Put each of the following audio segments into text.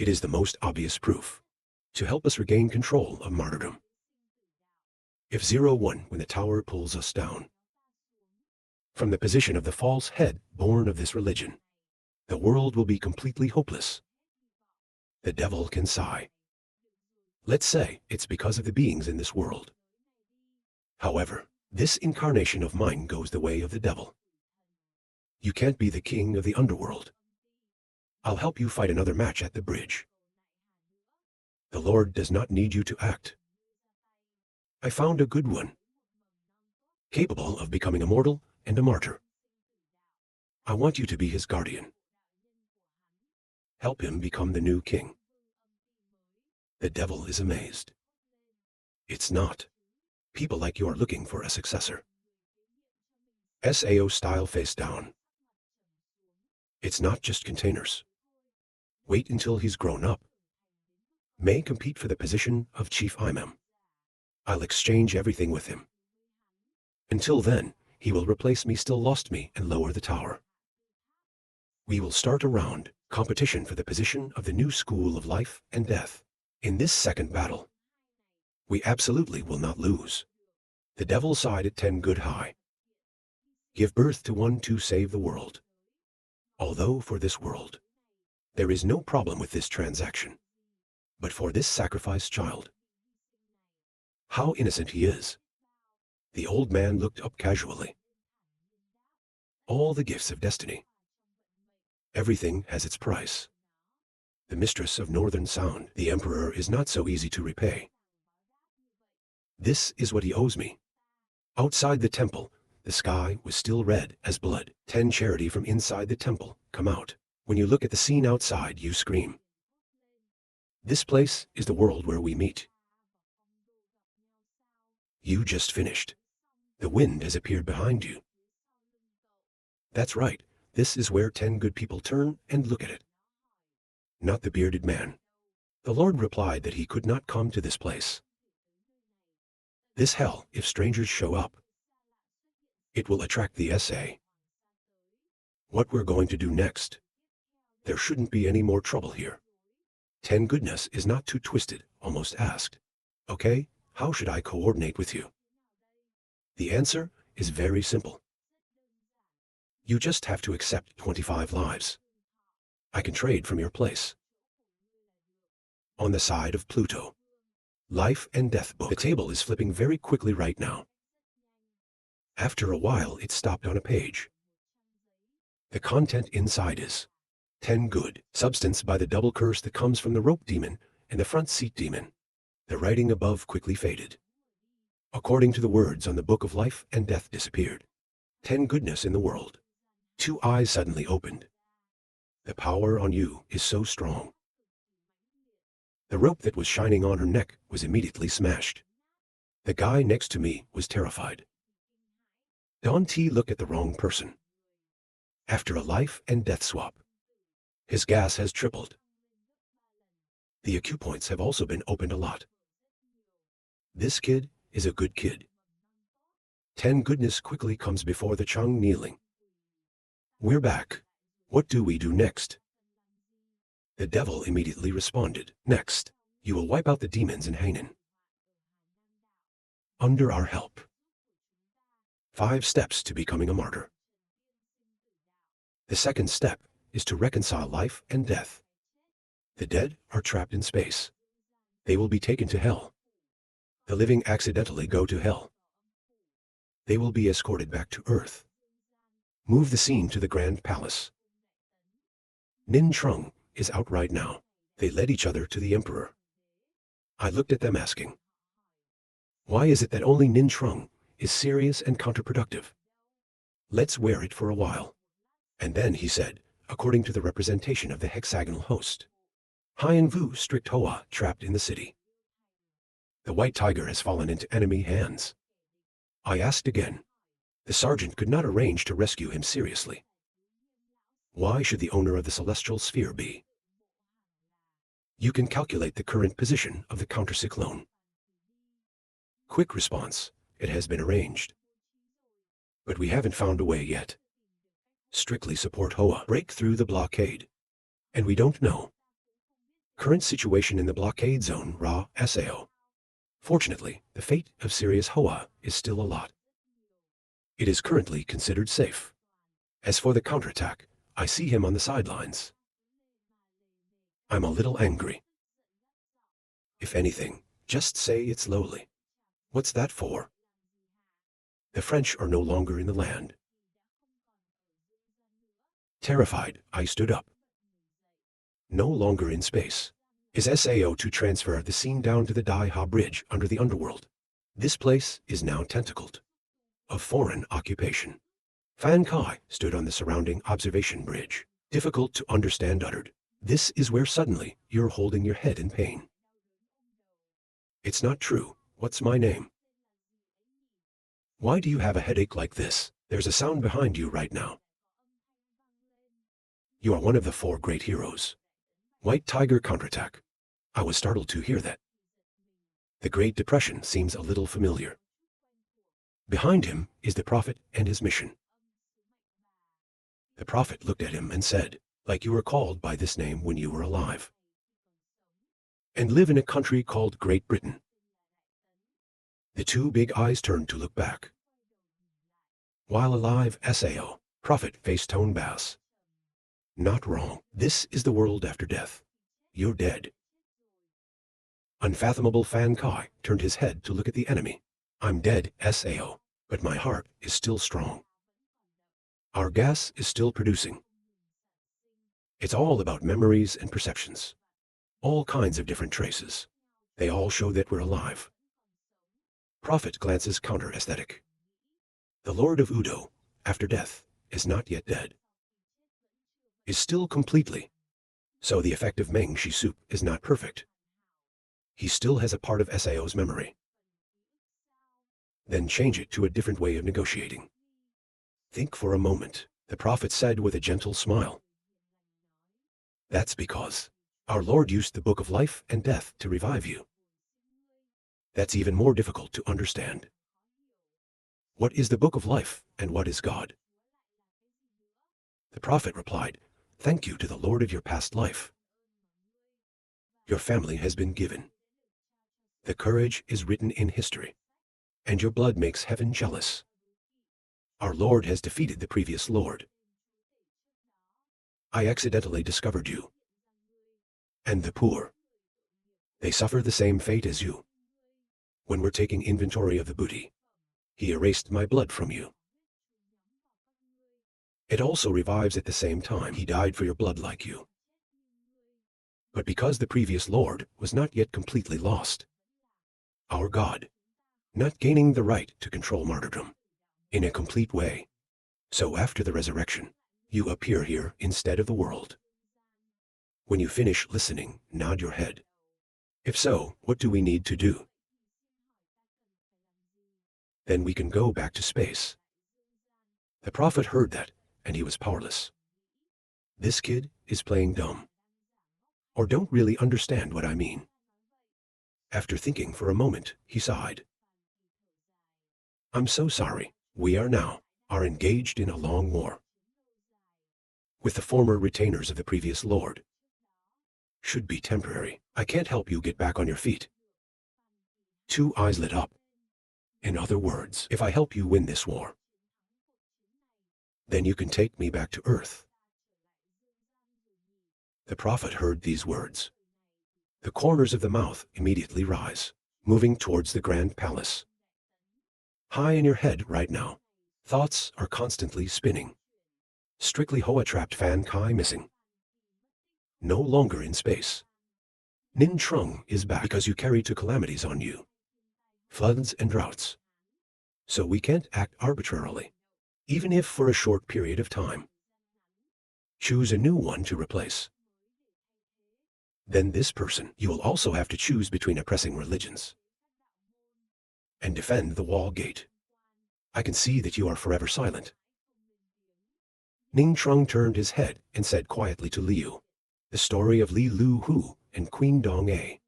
It is the most obvious proof to help us regain control of martyrdom. If 01 when the tower pulls us down, from the position of the false head born of this religion, the world will be completely hopeless. The devil can sigh. Let's say it's because of the beings in this world. However, this incarnation of mine goes the way of the devil. You can't be the king of the underworld. I'll help you fight another match at the bridge. The Lord does not need you to act. I found a good one, capable of becoming immortal and a martyr. I want you to be his guardian. Help him become the new king. The devil is amazed. It's not. People like you are looking for a successor. SAO style face down. It's not just containers. Wait until he's grown up. May compete for the position of chief imam. I'll exchange everything with him. Until then, he will replace me, still lost me, and lower the tower. We will start a round competition for the position of the new school of life and death. In this second battle, we absolutely will not lose. The devil side at 10 good high. Give birth to one to save the world. Although for this world, there is no problem with this transaction. But for this sacrificed child, how innocent he is. The old man looked up casually. All the gifts of destiny. Everything has its price. The mistress of Northern Sound, the emperor, is not so easy to repay. This is what he owes me. Outside the temple, the sky was still red as blood. 10 charity from inside the temple come out. When you look at the scene outside, you scream. This place is the world where we meet. You just finished. The wind has appeared behind you. That's right, this is where 10 good people turn and look at it. Not the bearded man. The Lord replied that he could not come to this place. This hell, if strangers show up, it will attract the SA. What we're going to do next? There shouldn't be any more trouble here. 10 goodness is not too twisted, almost asked. Okay, how should I coordinate with you? The answer is very simple. You just have to accept 25 lives. I can trade from your place. On the side of Pluto. Life and death book. The table is flipping very quickly right now. After a while, it stopped on a page. The content inside is 10 good. Substance by the double curse that comes from the rope demon and the front seat demon. The writing above quickly faded. According to the words on the book of life and death disappeared. 10 goodness in the world. 2 eyes suddenly opened. The power on you is so strong. The rope that was shining on her neck was immediately smashed. The guy next to me was terrified. Don T looked at the wrong person. After a life and death swap, his gas has tripled. The acupoints have also been opened a lot. This kid is a good kid. 10 goodness quickly comes before the Chung kneeling. We're back. What do we do next? The devil immediately responded. Next, you will wipe out the demons in Hainan. Under our help. 5 steps to becoming a martyr. The second step is to reconcile life and death. The dead are trapped in space. They will be taken to hell. The living accidentally go to hell. They will be escorted back to Earth. Move the scene to the Grand Palace. Nin Trung is out right now. They led each other to the Emperor. I looked at them asking, why is it that only Nin Trung is serious and counterproductive? Let's wear it for a while. And then he said, according to the representation of the hexagonal host, Hien Vu strict Hoa trapped in the city. The white tiger has fallen into enemy hands. I asked again. The sergeant could not arrange to rescue him seriously. Why should the owner of the celestial sphere be? You can calculate the current position of the countercyclone. Quick response, it has been arranged. But we haven't found a way yet. Strictly support Hoa break through the blockade. And we don't know. Current situation in the blockade zone, Ra, Sao. Fortunately, the fate of Sirius Hoa is still a lot. It is currently considered safe. As for the counterattack, I see him on the sidelines. I'm a little angry. If anything, just say it slowly. What's that for? The French are no longer in the land. Terrified, I stood up. No longer in space. Is Sao to transfer the scene down to the Dai Ha Bridge under the underworld? This place is now tentacled. Of foreign occupation. Fan Kai stood on the surrounding observation bridge. Difficult to understand uttered. This is where suddenly you're holding your head in pain. It's not true. What's my name? Why do you have a headache like this? There's a sound behind you right now. You are one of the 4 great heroes. White Tiger counterattack. I was startled to hear that. The Great Depression seems a little familiar. Behind him is the Prophet and his mission. The Prophet looked at him and said, like you were called by this name when you were alive. And live in a country called Great Britain. The 2 big eyes turned to look back. While alive, Sao, Prophet faced tone bass. Not wrong. This is the world after death. You're dead. Unfathomable Fan Kai turned his head to look at the enemy. I'm dead, Sao, but my heart is still strong. Our gas is still producing. It's all about memories and perceptions. All kinds of different traces. They all show that we're alive. Prophet glances counter-aesthetic. The Lord of Udo, after death, is not yet dead. Is still completely. So the effect of Meng Shi soup is not perfect. He still has a part of Sao's memory. Then change it to a different way of negotiating. Think for a moment, the Prophet said with a gentle smile. That's because our Lord used the Book of Life and Death to revive you. That's even more difficult to understand. What is the Book of Life and what is God? The Prophet replied, thank you to the Lord of your past life. Your family has been given. The courage is written in history. And your blood makes heaven jealous. Our Lord has defeated the previous Lord. I accidentally discovered you. And the poor. They suffer the same fate as you. When we're taking inventory of the booty, he erased my blood from you. It also revives at the same time. He died for your blood like you. But because the previous Lord was not yet completely lost, our God, not gaining the right to control martyrdom in a complete way, so after the resurrection, you appear here instead of the world. When you finish listening, nod your head. If so, what do we need to do? Then we can go back to space. The Prophet heard that, and he was powerless. This kid is playing dumb. Or don't really understand what I mean. After thinking for a moment, he sighed. I'm so sorry. We are engaged in a long war. With the former retainers of the previous Lord. Should be temporary. I can't help you get back on your feet. 2 eyes lit up. In other words, if I help you win this war, then you can take me back to Earth. The Prophet heard these words. The corners of the mouth immediately rise, moving towards the Grand Palace. High in your head right now, thoughts are constantly spinning. Strictly Hoa-trapped Fan Kai missing. No longer in space. Nin Trung is back because you carry 2 calamities on you. Floods and droughts. So we can't act arbitrarily, even if for a short period of time. Choose a new one to replace. Then this person, you will also have to choose between oppressing religions and defend the wall gate. I can see that you are forever silent. Ning Trung turned his head and said quietly to Liu, the story of Li Lu Hu and Queen Dong A.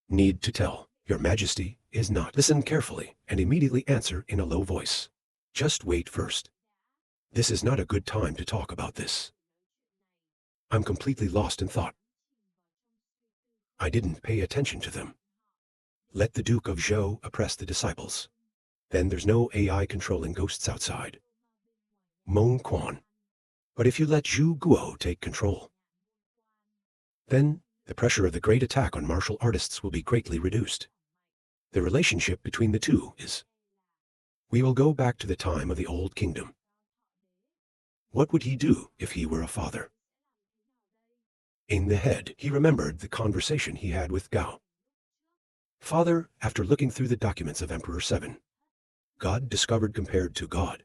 Need to tell, your majesty is not. Listen carefully and immediately answer in a low voice. Just wait first. This is not a good time to talk about this. I'm completely lost in thought. I didn't pay attention to them. Let the Duke of Zhou oppress the disciples. Then there's no AI controlling ghosts outside. Meng Quan. But if you let Zhu Guo take control, then the pressure of the great attack on martial artists will be greatly reduced. The relationship between the two is, we will go back to the time of the Old Kingdom. What would he do if he were a father? In the head, he remembered the conversation he had with Gao. Father, after looking through the documents of Emperor 7, God discovered compared to God.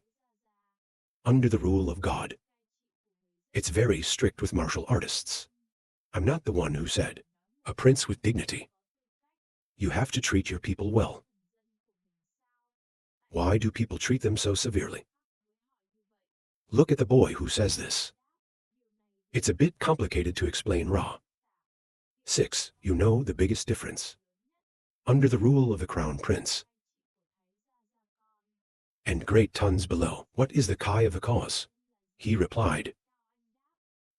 Under the rule of God, it's very strict with martial artists. I'm not the one who said, a prince with dignity. You have to treat your people well. Why do people treat them so severely? Look at the boy who says this. It's a bit complicated to explain raw. 6. You know the biggest difference. Under the rule of the crown prince, and great tons below, what is the Kai of the cause? He replied,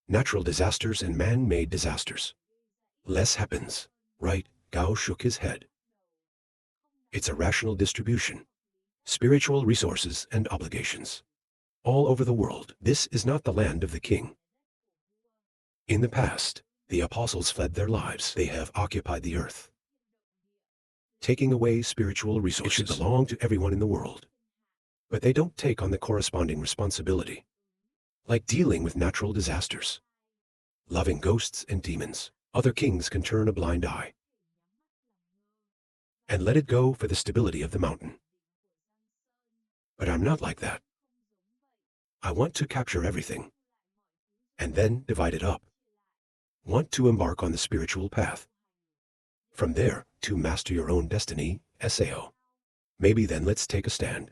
natural disasters and man-made disasters. Less happens, right? Gao shook his head. It's a rational distribution. Spiritual resources and obligations. All over the world, this is not the land of the king. In the past, the apostles fled their lives. They have occupied the earth, taking away spiritual resources. It should belong to everyone in the world. But they don't take on the corresponding responsibility, like dealing with natural disasters, loving ghosts and demons. Other kings can turn a blind eye and let it go for the stability of the mountain. But I'm not like that. I want to capture everything and then divide it up. Want to embark on the spiritual path. From there, to master your own destiny, SAO. Maybe then let's take a stand.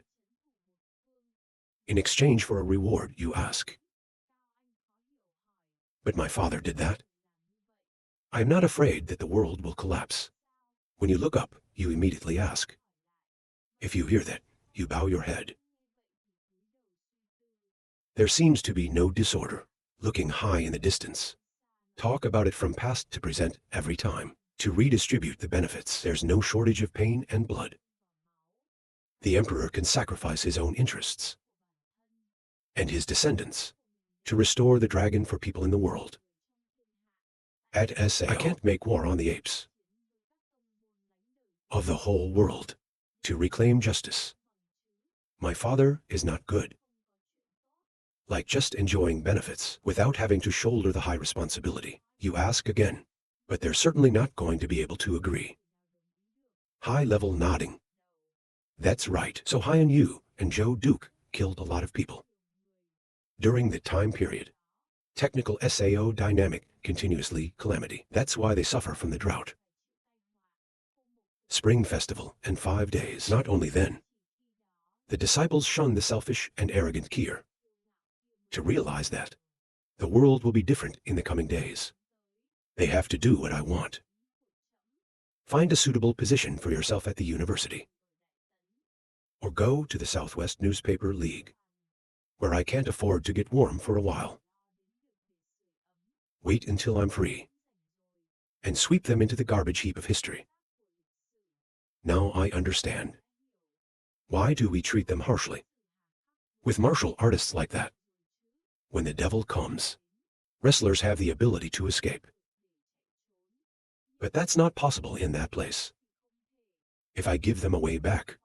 In exchange for a reward, you ask. But my father did that. I am not afraid that the world will collapse. When you look up, you immediately ask. If you hear that, you bow your head. There seems to be no disorder. Looking high in the distance. Talk about it from past to present every time. To redistribute the benefits, there's no shortage of pain and blood. The emperor can sacrifice his own interests and his descendants to restore the dragon for people in the world. At SAO, I can't make war on the apes of the whole world to reclaim justice. My father is not good. Like just enjoying benefits without having to shoulder the high responsibility. You ask again, but they're certainly not going to be able to agree. High-level nodding. That's right. So Haiyan Yu and Zhou Duke killed a lot of people. During the time period, technical SAO dynamic continuously calamity. That's why they suffer from the drought. Spring festival and 5 days. Not only then, the disciples shun the selfish and arrogant Kier. To realize that the world will be different in the coming days, they have to do what I want. Find a suitable position for yourself at the university. Or go to the Southwest Newspaper League, where I can't afford to get warm for a while. Wait until I'm free, and sweep them into the garbage heap of history. Now I understand. Why do we treat them harshly? With martial artists like that, when the devil comes, wrestlers have the ability to escape. But that's not possible in that place. If I give them a way back,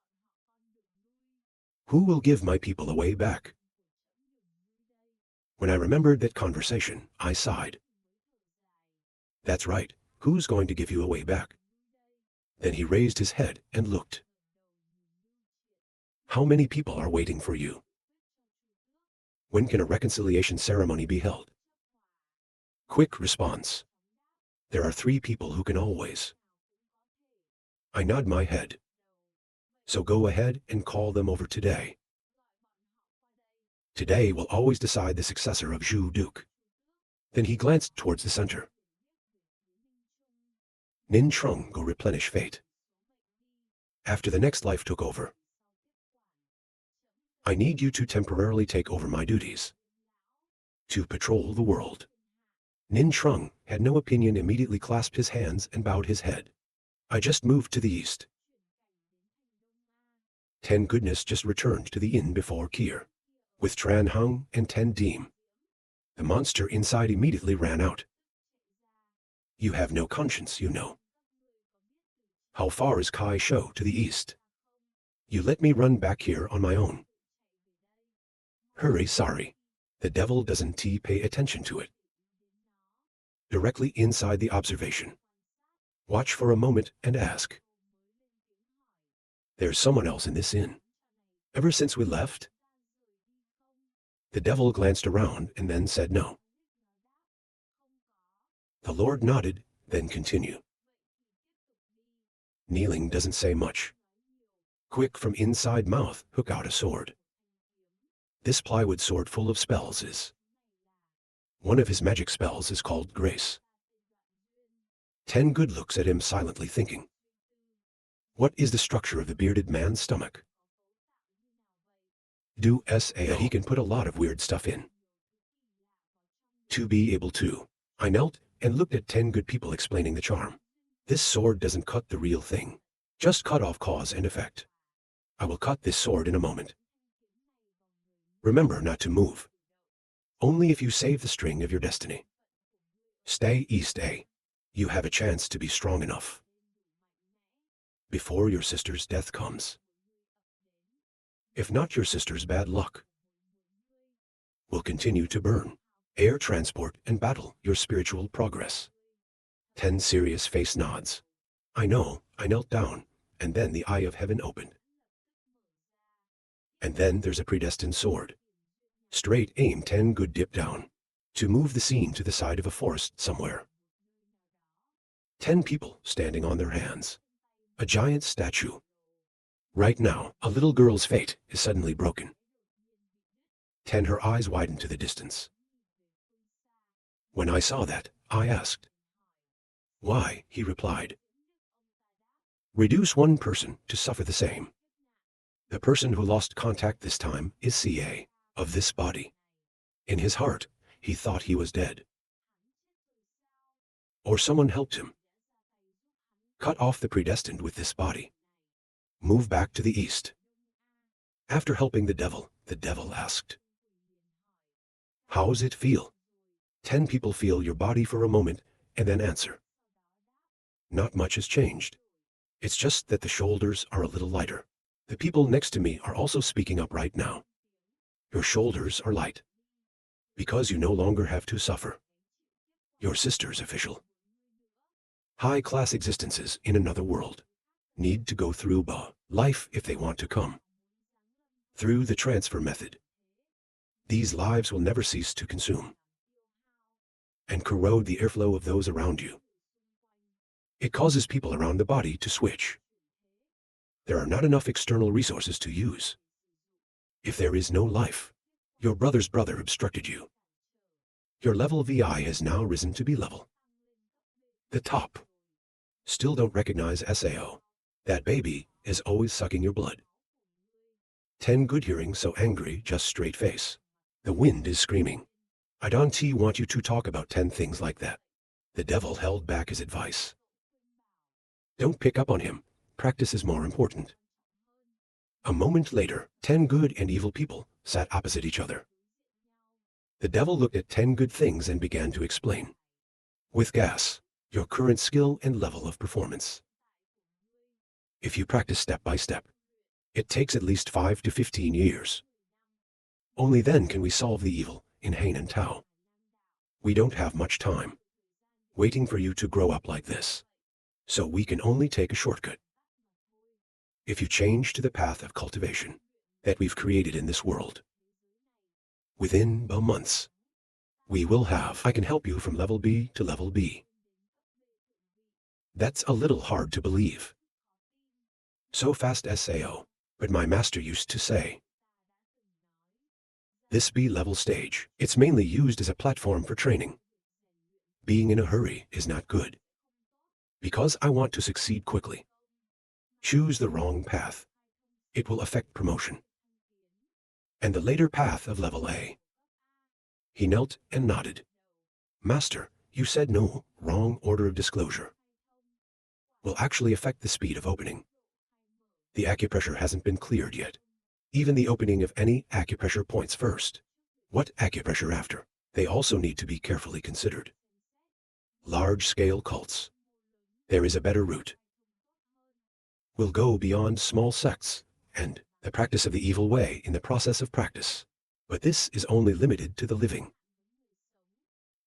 who will give my people a way back? When I remembered that conversation, I sighed. That's right, who's going to give you a way back? Then he raised his head and looked. How many people are waiting for you? When can a reconciliation ceremony be held? Quick response. There are 3 people who can always. I nod my head. So go ahead and call them over today. Today will always decide the successor of Zhu Duke. Then he glanced towards the center. Nin Trung go replenish fate. After the next life took over, I need you to temporarily take over my duties. To patrol the world. Nin Trung had no opinion, immediately clasped his hands and bowed his head. I just moved to the east. 10 Goodness just returned to the inn before Kier. With Tran Hung and 10 Deem. The monster inside immediately ran out. You have no conscience, you know. How far is Kai Shou to the east? You let me run back here on my own. Hurry, sorry. The devil doesn't pay attention to it. Directly inside the observation. Watch for a moment and ask. There's someone else in this inn. Ever since we left? The devil glanced around and then said no. The Lord nodded, then continue. Kneeling doesn't say much. Quick from inside mouth, hook out a sword. This plywood sword full of spells is. One of his magic spells is called Grace. 10 Good looks at him silently, thinking. What is the structure of the bearded man's stomach? Do say he can put a lot of weird stuff in. To be able to. I knelt and looked at 10 Good people explaining the charm. This sword doesn't cut the real thing. Just cut off cause and effect. I will cut this sword in a moment. Remember not to move. Only if you save the string of your destiny. Stay east, You have a chance to be strong enough. Before your sister's death comes. If not, your sister's bad luck will continue to burn, air transport and battle your spiritual progress. 10 serious face nods. I know, I knelt down, and then the eye of heaven opened. And then there's a predestined sword. Straight aim 10 Good dip down. To move the scene to the side of a forest somewhere. 10 people standing on their hands. A giant statue. Right now, a little girl's fate is suddenly broken. 10 Her eyes widened to the distance. When I saw that, I asked. Why? He replied. Reduce one person to suffer the same. The person who lost contact this time is CA, of this body. In his heart, he thought he was dead. Or someone helped him. Cut off the predestined with this body. Move back to the east. After helping the devil asked. How's it feel? 10 people feel your body for a moment and then answer. Not much has changed. It's just that the shoulders are a little lighter. The people next to me are also speaking up right now. Your shoulders are light. Because you no longer have to suffer. Your sister's official. High-class existences in another world need to go through life if they want to come. Through the transfer method. These lives will never cease to consume and corrode the airflow of those around you. It causes people around the body to switch. There are not enough external resources to use. If there is no life, your brother's brother obstructed you. Your level VI has now risen to be level. The top. Still don't recognize SAO. That baby is always sucking your blood. 10 Good hearing so angry, just straight face. The wind is screaming. I don't want you to talk about 10 things like that. The devil held back his advice. Don't pick up on him. Practice is more important. A moment later, 10 good and evil people sat opposite each other. The devil looked at 10 good things and began to explain. With gas, your current skill and level of performance. If you practice step by step, it takes at least 5 to 15 years. Only then can we solve the evil in Hain and Tao. We don't have much time waiting for you to grow up like this. So we can only take a shortcut. If you change to the path of cultivation that we've created in this world, within months, we will have. I can help you from level B to level B. That's a little hard to believe. So fast SAO, but my master used to say. This B level stage, it's mainly used as a platform for training. Being in a hurry is not good. Because I want to succeed quickly. Choose the wrong path. It will affect promotion. And the later path of level A. He knelt and nodded. Master, You said no, wrong order of disclosure. Will actually affect the speed of opening. The acupressure hasn't been cleared yet. Even the opening of any acupressure points first. What acupressure after? They also need to be carefully considered. Large-scale cults. There is a better route. Will go beyond small sects and the practice of the evil way in the process of practice. But this is only limited to the living,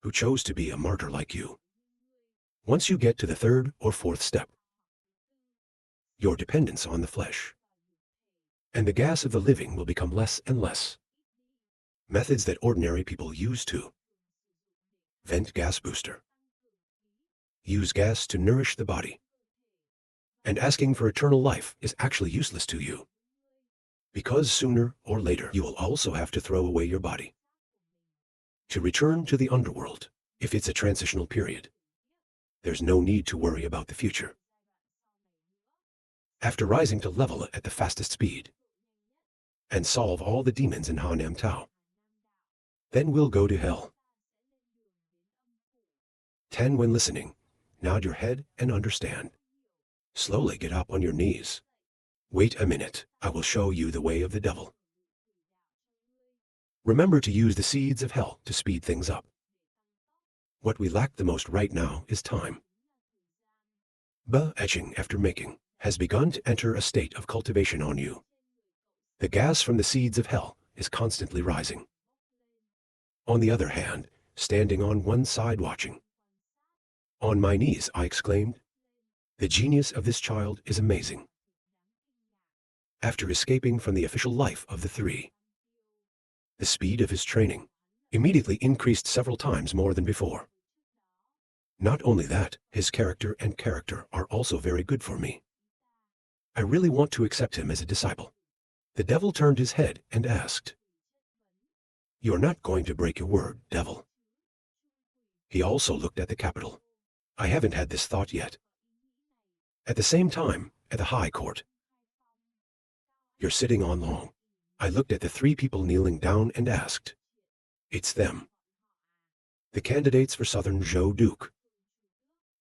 who chose to be a martyr like you. Once you get to the third or fourth step, your dependence on the flesh and the gas of the living will become less and less. Methods that ordinary people use to vent gas booster. Use gas to nourish the body. And asking for eternal life is actually useless to you. Because sooner or later you will also have to throw away your body. To return to the underworld, if it's a transitional period, there's no need to worry about the future. After rising to level at the fastest speed, and solve all the demons in Hanam Tao, then we'll go to hell. 10. When listening, nod your head and understand. Slowly get up on your knees. Wait a minute, I will show you the way of the devil. Remember to use the seeds of hell to speed things up. What we lack the most right now is time. Etching after making has begun to enter a state of cultivation on you. The gas from the seeds of hell is constantly rising. On the other hand, standing on one side watching. On my knees, I exclaimed, the genius of this child is amazing. After escaping from the official life of the three, the speed of his training immediately increased several times more than before. Not only that, his character are also very good for me. I really want to accept him as a disciple. The devil turned his head and asked, "You're not going to break your word, devil?" He also looked at the capital. I haven't had this thought yet. At the same time, at the High Court. You're sitting on long. I looked at the three people kneeling down and asked, "It's them. The candidates for Southern Zhou Duke."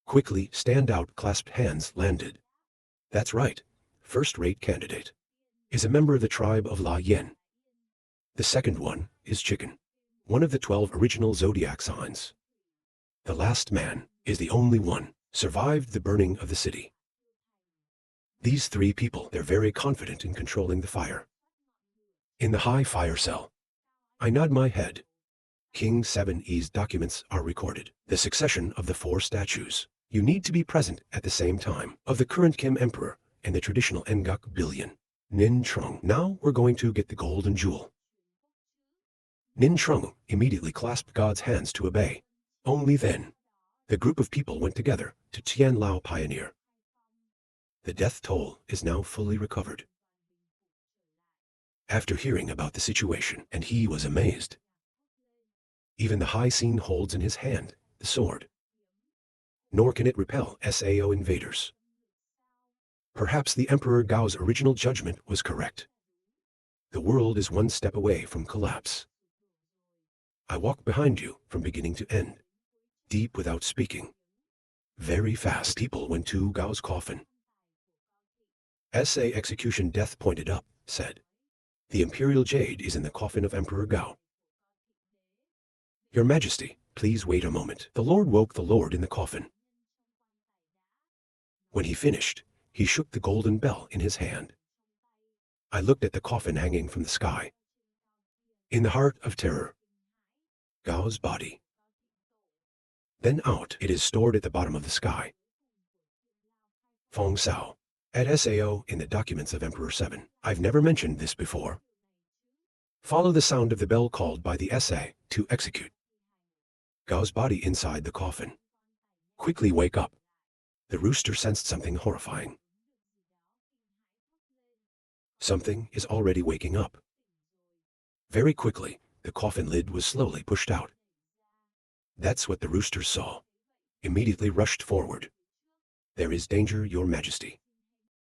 Quickly, stand-out clasped hands landed. That's right, first-rate candidate. Is a member of the tribe of La Yen. The second one is Chicken, one of the 12 original zodiac signs. The last man is the only one survived the burning of the city. These three people, they're very confident in controlling the fire. In the high fire cell, I nod my head. King 7E's documents are recorded. The succession of the 4 statues. You need to be present at the same time of the current Kim Emperor and the traditional Engak billion. Nin Trung. Now we're going to get the golden jewel. Nin Trung immediately clasped God's hands to obey. Only then, the group of people went together to Tian Lao Pioneer. The death toll is now fully recovered. After hearing about the situation, and he was amazed. Even the high scene holds in his hand the sword. Nor can it repel Sao invaders. Perhaps the Emperor Gao's original judgment was correct. The world is one step away from collapse. I walk behind you from beginning to end, deep without speaking. Very fast people went to Gao's coffin. SA execution death pointed up, said, "The Imperial Jade is in the coffin of Emperor Gao." Your Majesty, please wait a moment. The Lord woke the Lord in the coffin. When he finished, he shook the golden bell in his hand. I looked at the coffin hanging from the sky. In the heart of terror, Gao's body. Then out, it is stored at the bottom of the sky. Fong Sao, at SAO in the documents of Emperor 7. I've never mentioned this before. Follow the sound of the bell called by the SA to execute. Gao's body inside the coffin. Quickly wake up. The rooster sensed something horrifying. Something is already waking up. Very quickly, the coffin lid was slowly pushed out. That's what the rooster saw. Immediately rushed forward. There is danger, Your Majesty.